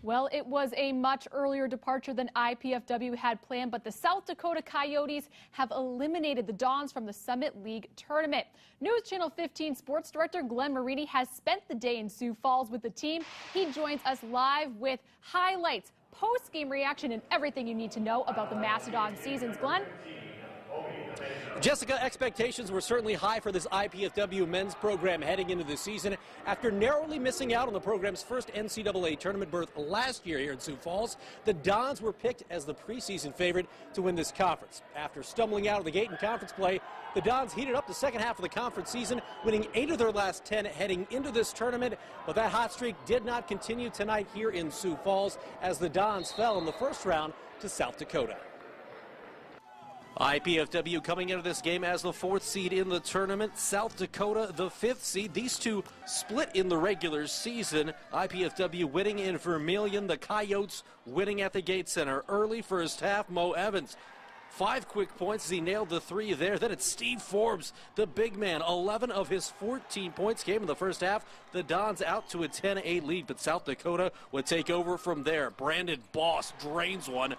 Well, it was a much earlier departure than IPFW had planned, but the South Dakota Coyotes have eliminated the Dons from the Summit League tournament. News Channel 15 sports director Glenn Marini has spent the day in Sioux Falls with the team. He joins us live with highlights, post-game reaction, and everything you need to know about the Macedon seasons. Glenn? Jessica, expectations were certainly high for this IPFW men's program heading into the season. After narrowly missing out on the program's first NCAA tournament berth last year here in Sioux Falls, the Dons were picked as the preseason favorite to win this conference. After stumbling out of the gate in conference play, the Dons heated up the second half of the conference season, winning 8 of their last 10 heading into this tournament. But that hot streak did not continue tonight here in Sioux Falls as the Dons fell in the first round to South Dakota. IPFW coming into this game as the 4th seed in the tournament, South Dakota the 5th seed. These two split in the regular season. IPFW winning in Vermilion, the Coyotes winning at the Gate Center. Early first half, Mo Evans, 5 quick points as he nailed the 3 there. Then it's Steve Forbes, the big man. 11 of his 14 points came in the first half. The Dons out to a 10-8 lead, but South Dakota would take over from there. Brandon Boss drains one.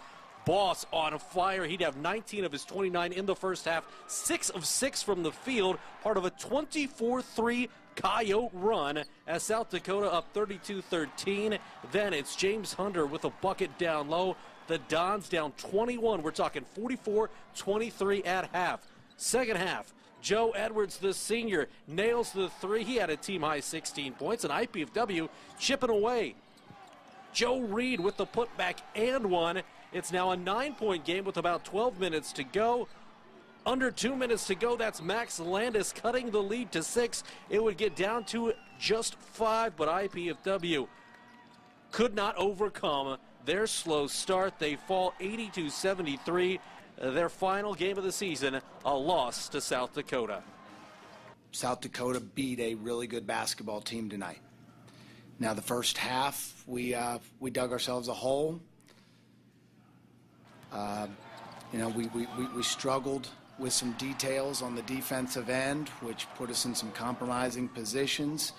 Boss on fire. He'd have 19 of his 29 in the first half, 6 of 6 from the field, part of a 24-3 Coyote run as South Dakota up 32-13. Then it's James Hunter with a bucket down low. The Dons down 21. We're talking 44-23 at half. Second half, Joe Edwards, the senior, nails the 3. He had a team-high 16 points, and IPFW chipping away. Joe Reed with the putback and one. It's now a 9-point game with about 12 minutes to go. Under 2 minutes to go, that's Max Landis cutting the lead to 6. It would get down to just 5, but IPFW could not overcome their slow start. They fall 80-73. Their final game of the season, a loss to South Dakota. South Dakota beat a really good basketball team tonight. Now the first half, we dug ourselves a hole. We struggled with some details on the defensive end, which put us in some compromising positions,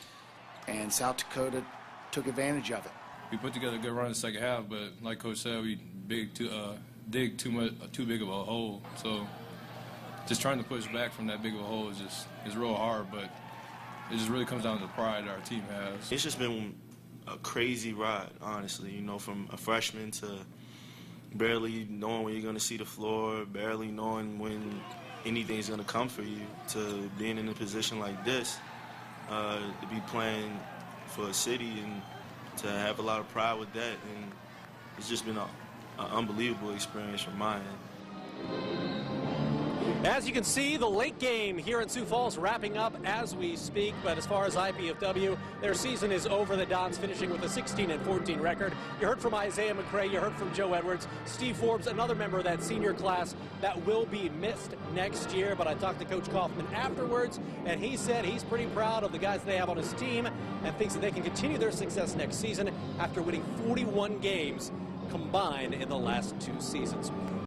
and South Dakota took advantage of it. We put together a good run in the second half, but like Coach said, we dig too big of a hole. So just trying to push back from that big of a hole is real hard, but it just really comes down to the pride our team has. It's just been a crazy ride, honestly, from a freshman to barely knowing when you're going to see the floor, barely knowing when anything's going to come for you, to being in a position like this, to be playing for a city and to have a lot of pride with that. And it's just been an unbelievable experience from my end. As you can see, the late game here in Sioux Falls wrapping up as we speak. But as far as IPFW, their season is over. The Dons finishing with a 16-14 record. You heard from Isaiah McCray. You heard from Joe Edwards. Steve Forbes, another member of that senior class that will be missed next year. But I talked to Coach Kaufman afterwards, and he said he's pretty proud of the guys they have on his team and thinks that they can continue their success next season after winning 41 games combined in the last 2 seasons.